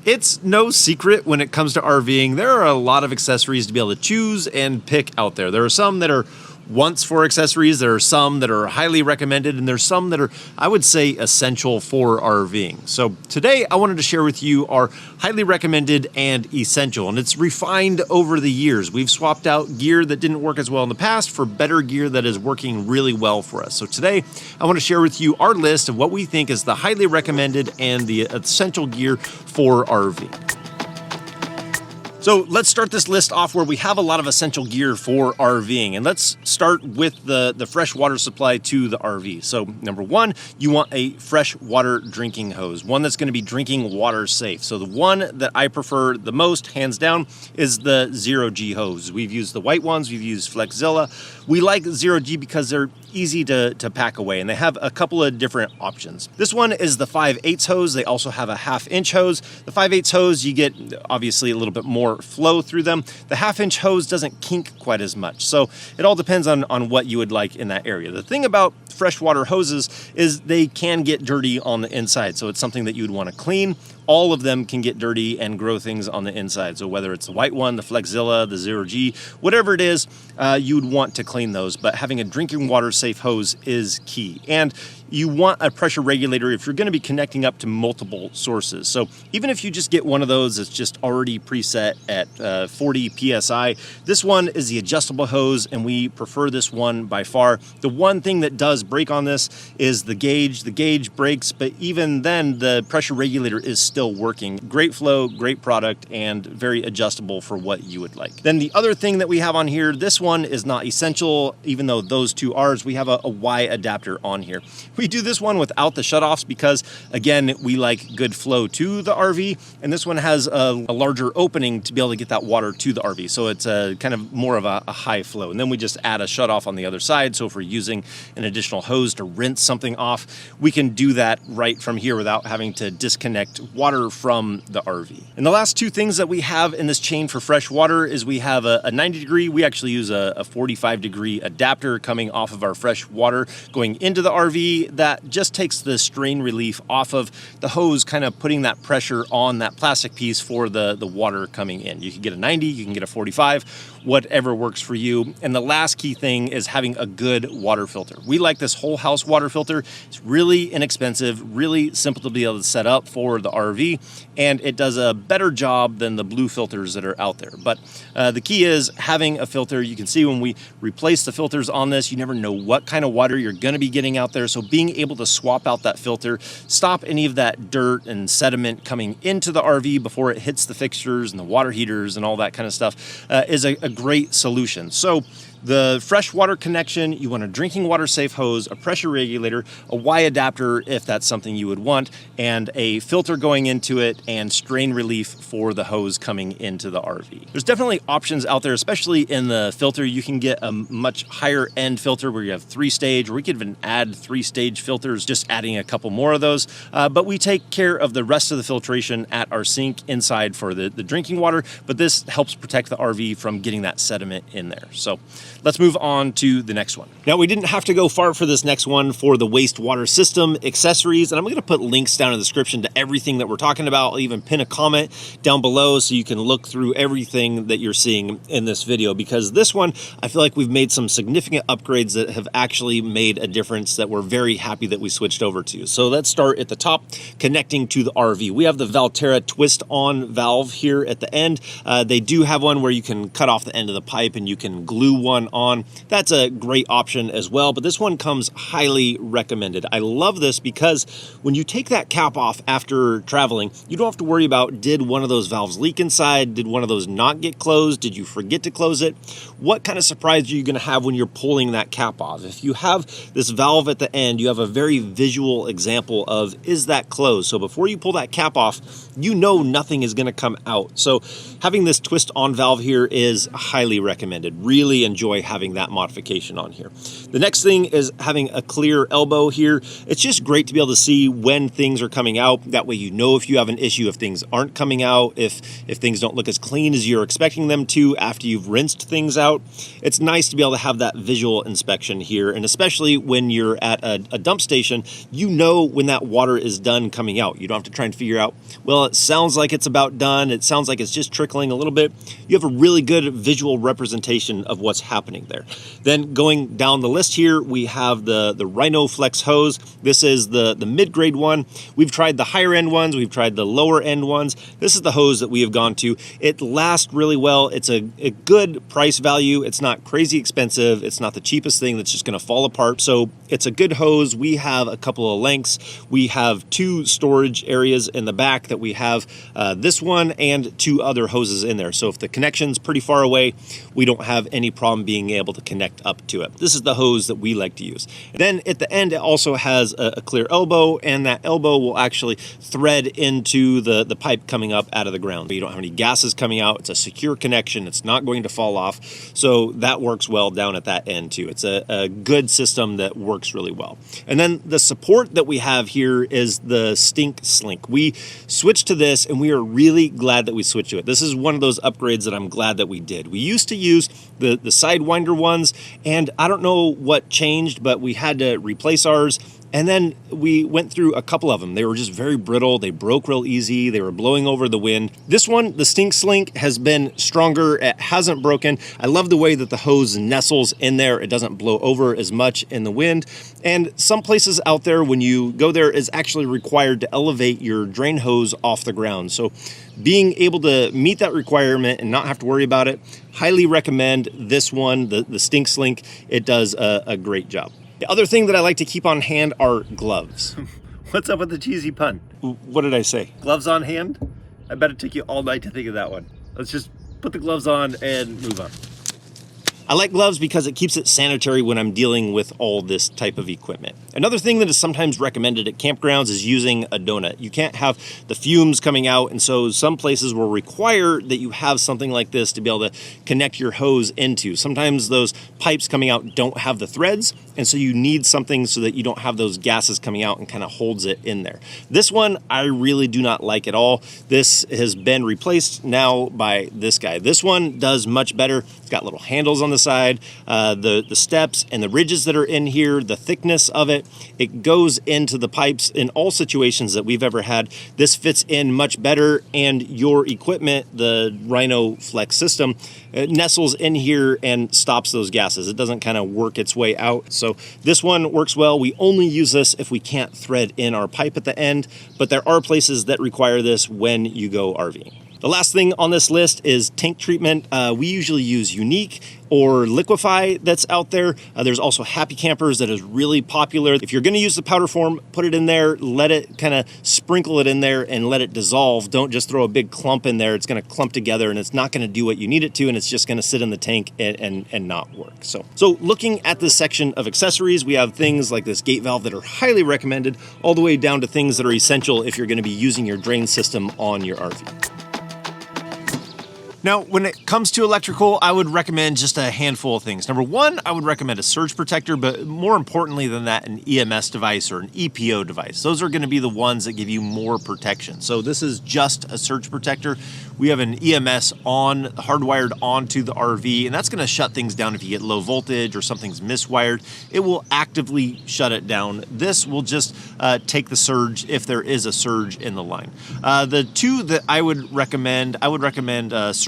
It's no secret when it comes to RVing, there are a lot of accessories to be able to choose and pick out there. There are some that are once for accessories, there are some that are highly recommended, and there's some that are, I would say, essential for RVing. So today I wanted to share with you our highly recommended and essential, and it's refined over the years. We've swapped out gear that didn't work as well in the past for better gear that is working really well for us. So today I want to share with you our list of what we think is the highly recommended and the essential gear for RVing. So let's start this list off where we have a lot of essential gear for RVing, and let's start with the fresh water supply to the RV. So number one, you want a fresh water drinking hose, one that's going to be drinking water safe. So the one that I prefer the most, hands down, is the 0G hose. We've used the white ones, we've used Flexzilla. We like 0G because they're easy to pack away, and they have a couple of different options. This one is the 5/8 hose. They also have a 1/2-inch hose. The 5/8 hose, you get obviously a little bit more flow through them. The 1/2-inch hose doesn't kink quite as much. So it all depends on what you would like in that area. The thing about freshwater hoses is they can get dirty on the inside. So it's something that you would want to clean. All of them can get dirty and grow things on the inside. So whether it's the white one, the Flexzilla, the 0G, whatever it is, you would want to clean those. But having a drinking water safe hose is key. And you want a pressure regulator if you're going to be connecting up to multiple sources. So even if you just get one of those that's just already preset at 40 PSI, this one is the adjustable hose, and we prefer this one by far. The one thing that does break on this is the gauge. The gauge breaks, but even then the pressure regulator is still working. Great flow, great product, and very adjustable for what you would like. Then the other thing that we have on here, this one is not essential, even though those two are. We have a Y adapter on here. We do this one without the shutoffs because, again, we like good flow to the RV, and this one has a larger opening to be able to get that water to the RV. So it's a kind of more of a high flow. And then we just add a shutoff on the other side. So if we're using an additional hose to rinse something off, we can do that right from here without having to disconnect water from the RV. And the last two things that we have in this chain for fresh water is we have a 90 degree. We actually use a 45 degree adapter coming off of our fresh water going into the RV that just takes the strain relief off of the hose, kind of putting that pressure on that plastic piece for the water coming in. You can get a 90, you can get a 45, whatever works for you. And the last key thing is having a good water filter. We like this whole house water filter. It's really inexpensive, really simple to be able to set up for the RV, and it does a better job than the blue filters that are out there. But the key is having a filter. You can see when we replace the filters on this, you never know what kind of water you're going to be getting out there. So being able to swap out that filter, stop any of that dirt and sediment coming into the RV before it hits the fixtures and the water heaters and all that kind of stuff is a great solution. So the fresh water connection, you want a drinking water safe hose, a pressure regulator, a Y adapter if that's something you would want, and a filter going into it and strain relief for the hose coming into the RV. There's definitely options out there, especially in the filter. You can get a much higher end filter where you have 3-stage, or we could even add 3-stage filters, just adding a couple more of those. But we take care of the rest of the filtration at our sink inside for the drinking water, but this helps protect the RV from getting that sediment in there. So let's move on to the next one. Now, we didn't have to go far for this next one for the wastewater system accessories, and I'm going to put links down in the description to everything that we're talking about. I'll even pin a comment down below so you can look through everything that you're seeing in this video, because this one, I feel like we've made some significant upgrades that have actually made a difference that we're very happy that we switched over to. So let's start at the top, connecting to the RV. We have the Valterra twist-on valve here at the end. They do have one where you can cut off the end of the pipe and you can glue one on. That's a great option as well, but this one comes highly recommended. I love this because when you take that cap off after traveling, you don't have to worry about, did one of those valves leak inside? Did one of those not get closed? Did you forget to close it? What kind of surprise are you going to have when you're pulling that cap off? If you have this valve at the end, you have a very visual example of, is that closed? So before you pull that cap off, you know nothing is going to come out. So having this twist on valve here is highly recommended. Really enjoy having that modification on here. The next thing is having a clear elbow here. It's just great to be able to see when things are coming out. That way you know if you have an issue, if things aren't coming out, if things don't look as clean as you're expecting them to after you've rinsed things out. It's nice to be able to have that visual inspection here, and especially when you're at a dump station, you know when that water is done coming out. You don't have to try and figure out, well, it sounds like it's about done, it sounds like it's just trickling a little bit, you have a really good visual representation of what's happening there. Then going down the list here, we have the Rhino Flex hose. This is the mid-grade one. We've tried the higher end ones, we've tried the lower end ones. This is the hose that we have gone to. It lasts really well. It's a good price value. It's not crazy expensive. It's not the cheapest thing that's just going to fall apart. So it's a good hose. We have a couple of lengths. We have 2 storage areas in the back that we have this one and 2 other hoses in there. So if the connection's pretty far away, we don't have any problem being able to connect up to it. This is the hose that we like to use. And then at the end, it also has a clear elbow, and that elbow will actually thread into the pipe coming up out of the ground. You don't have any gases coming out. It's a secure connection. It's not going to fall off. So that works well down at that end too. It's a good system that works really well. And then the support that we have here is the Stink Slink. We switched to this and we are really glad that we switched to it. This is one of those upgrades that I'm glad that we did. We used to use the Sidewinder ones, and I don't know what changed, but we had to replace ours. And then we went through a couple of them. They were just very brittle. They broke real easy. They were blowing over the wind. This one, the Stink Slink, has been stronger. It hasn't broken. I love the way that the hose nestles in there. It doesn't blow over as much in the wind. And some places out there, when you go there, is actually required to elevate your drain hose off the ground. So being able to meet that requirement and not have to worry about it, highly recommend this one, the Stink Slink. It does a great job. The other thing that I like to keep on hand are gloves. What's up with the cheesy pun? What did I say? Gloves on hand? I bet it took you all night to think of that one. Let's just put the gloves on and move on. I like gloves because it keeps it sanitary when I'm dealing with all this type of equipment. Another thing that is sometimes recommended at campgrounds is using a donut. You can't have the fumes coming out, and so some places will require that you have something like this to be able to connect your hose into. Sometimes those pipes coming out don't have the threads, and so you need something so that you don't have those gases coming out and kind of holds it in there. This one I really do not like at all. This has been replaced now by this guy. This one does much better. It's got little handles on the side, the steps and the ridges that are in here, the thickness of it, it goes into the pipes in all situations that we've ever had. This fits in much better, and your equipment, the Rhino Flex system, it nestles in here and stops those gases. It doesn't kind of work its way out. So this one works well. We only use this if we can't thread in our pipe at the end, but there are places that require this when you go RVing. The last thing on this list is tank treatment. We usually use Unique or Liquify that's out there. There's also Happy Campers that is really popular. If you're gonna use the powder form, put it in there, let it kind of sprinkle it in there and let it dissolve. Don't just throw a big clump in there. It's gonna clump together and it's not gonna do what you need it to, and it's just gonna sit in the tank and not work. So looking at this section of accessories, we have things like this gate valve that are highly recommended, all the way down to things that are essential if you're gonna be using your drain system on your RV. Now, when it comes to electrical, I would recommend just a handful of things. Number one, I would recommend a surge protector, but more importantly than that, an EMS device or an EPO device. Those are gonna be the ones that give you more protection. So this is just a surge protector. We have an EMS hardwired onto the RV, and that's gonna shut things down if you get low voltage or something's miswired. It will actively shut it down. This will just take the surge if there is a surge in the line. The two that I would recommend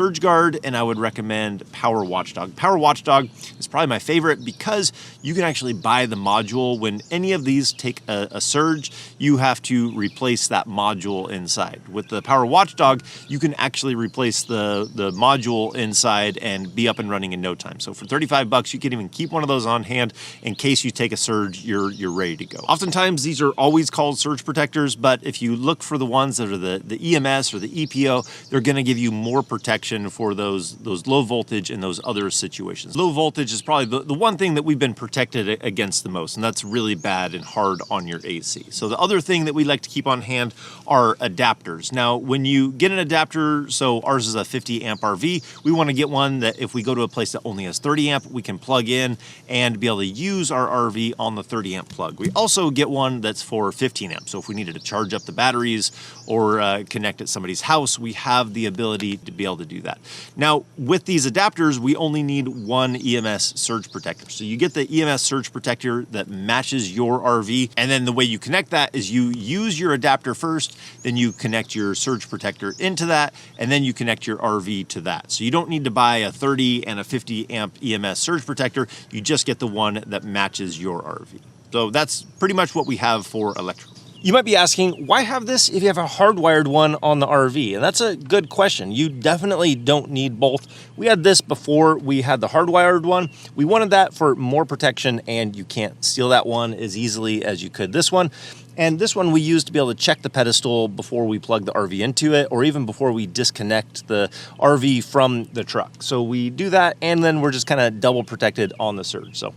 Surge Guard, and I would recommend Power Watchdog. Power Watchdog is probably my favorite because you can actually buy the module. When any of these take a surge, you have to replace that module inside. With the Power Watchdog, you can actually replace the module inside and be up and running in no time. So for 35 bucks, you can even keep one of those on hand in case you take a surge, you're ready to go. Oftentimes, these are always called surge protectors, but if you look for the ones that are the EMS or the EPO, they're gonna give you more protection for those low voltage and those other situations. Low voltage is probably the one thing that we've been protected against the most, and that's really bad and hard on your AC. So the other thing that we like to keep on hand are adapters. Now, when you get an adapter, so ours is a 50 amp RV, we want to get one that if we go to a place that only has 30 amp, we can plug in and be able to use our RV on the 30 amp plug. We also get one that's for 15 amp. So if we needed to charge up the batteries or connect at somebody's house, we have the ability to be able to do you that. Now, with these adapters, we only need one EMS Surge protector. So you get the EMS Surge protector that matches your RV, and then the way you connect that is you use your adapter first, then you connect your Surge protector into that, and then you connect your RV to that. So you don't need to buy a 30 and a 50 amp EMS Surge protector, you just get the one that matches your RV. So that's pretty much what we have for electrical. You might be asking, why have this if you have a hardwired one on the RV? And that's a good question. You definitely don't need both. We had this before we had the hardwired one. We wanted that for more protection, and you can't steal that one as easily as you could this one. And this one we use to be able to check the pedestal before we plug the RV into it, or even before we disconnect the RV from the truck. So we do that, and then we're just kind of double protected on the Surge. So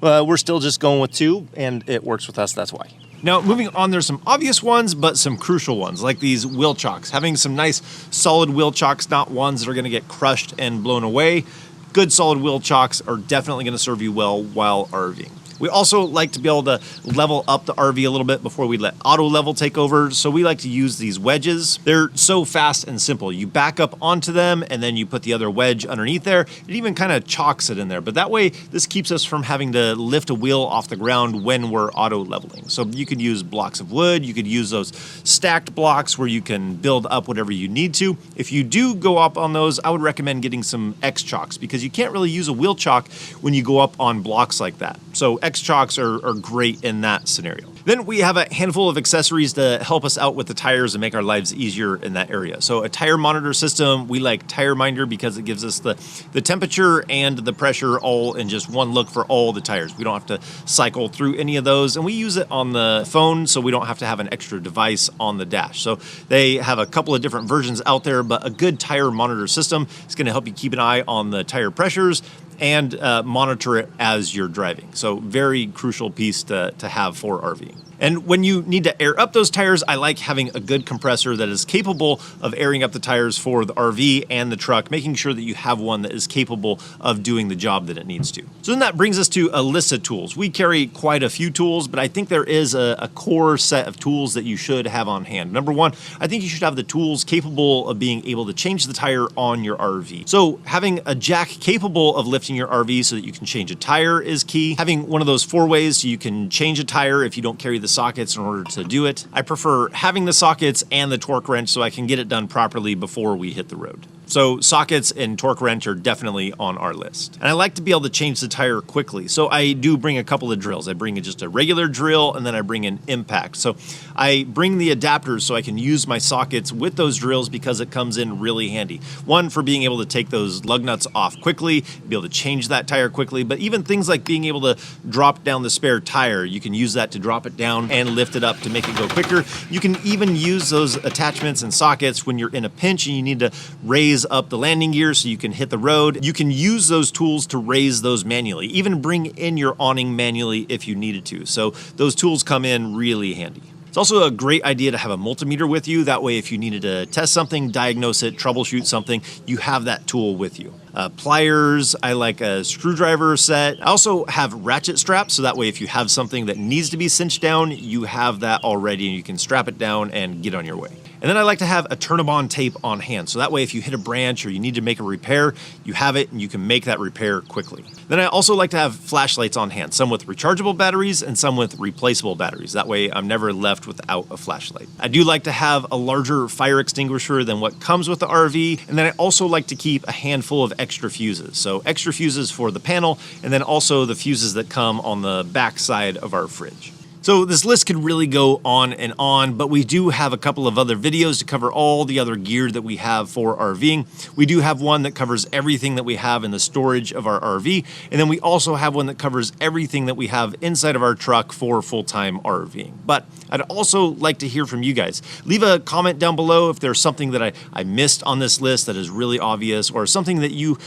we're still just going with two, and it works with us, that's why. Now, moving on, there's some obvious ones, but some crucial ones, like these wheel chocks. Having some nice solid wheel chocks, not ones that are gonna get crushed and blown away. Good solid wheel chocks are definitely gonna serve you well while RVing. We also like to be able to level up the RV a little bit before we let auto level take over. So we like to use these wedges. They're so fast and simple. You back up onto them and then you put the other wedge underneath there. It even kind of chocks it in there. But that way, this keeps us from having to lift a wheel off the ground when we're auto leveling. So you could use blocks of wood. You could use those stacked blocks where you can build up whatever you need to. If you do go up on those, I would recommend getting some X chocks because you can't really use a wheel chock when you go up on blocks like that. So X chocks are great in that scenario. Then we have a handful of accessories to help us out with the tires and make our lives easier in that area. So a tire monitor system, we like Tire Minder because it gives us the temperature and the pressure all in just one look for all the tires. We don't have to cycle through any of those, and we use it on the phone so we don't have to have an extra device on the dash. So they have a couple of different versions out there, but a good tire monitor system is going to help you keep an eye on the tire pressures and monitor it as you're driving. So very crucial piece to have for RVing. And when you need to air up those tires, I like having a good compressor that is capable of airing up the tires for the RV and the truck, making sure that you have one that is capable of doing the job that it needs to. So then that brings us to a list of tools. We carry quite a few tools, but I think there is a core set of tools that you should have on hand. Number one, I think you should have the tools capable of being able to change the tire on your RV. So having a jack capable of lifting your RV so that you can change a tire is key. Having one of those 4 ways so you can change a tire if you don't carry the sockets in order to do it. I prefer having the sockets and the torque wrench so I can get it done properly before we hit the road. So sockets and torque wrench are definitely on our list. And I like to be able to change the tire quickly. So I do bring a couple of drills. I bring just a regular drill and then I bring an impact. So I bring the adapters so I can use my sockets with those drills because it comes in really handy. One, for being able to take those lug nuts off quickly, be able to change that tire quickly, but even things like being able to drop down the spare tire, you can use that to drop it down and lift it up to make it go quicker. You can even use those attachments and sockets when you're in a pinch and you need to raise up the landing gear so you can hit the road. You can use those tools to raise those manually, even bring in your awning manually if you needed to. So those tools come in really handy. It's also a great idea to have a multimeter with you. That way, if you needed to test something, diagnose it, troubleshoot something, you have that tool with you. Pliers, I like a screwdriver set. I also have ratchet straps, so that way if you have something that needs to be cinched down, you have that already and you can strap it down and get on your way. And then I like to have a turn-a-bond tape on hand, so that way if you hit a branch or you need to make a repair, you have it and you can make that repair quickly. Then I also like to have flashlights on hand, some with rechargeable batteries and some with replaceable batteries. That way I'm never left without a flashlight. I do like to have a larger fire extinguisher than what comes with the RV, and then I also like to keep a handful of extra fuses. So extra fuses for the panel, and then also the fuses that come on the back side of our fridge. So this list could really go on, but we do have a couple of other videos to cover all the other gear that we have for RVing. We do have one that covers everything that we have in the storage of our RV, and then we also have one that covers everything that we have inside of our truck for full-time RVing. But I'd also like to hear from you guys. Leave a comment down below if there's something that I missed on this list that is really obvious, or something that you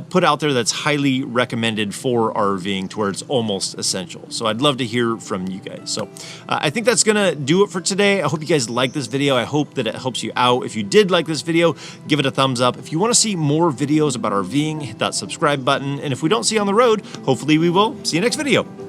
put out there that's highly recommended for RVing to where it's almost essential. So I'd love to hear from you guys. So I think that's gonna do it for today. I hope you guys like this video. I hope that it helps you out. If you did like this video, give it a thumbs up. If you want to see more videos about RVing, hit that subscribe button. And if we don't see you on the road, hopefully we will see you next video.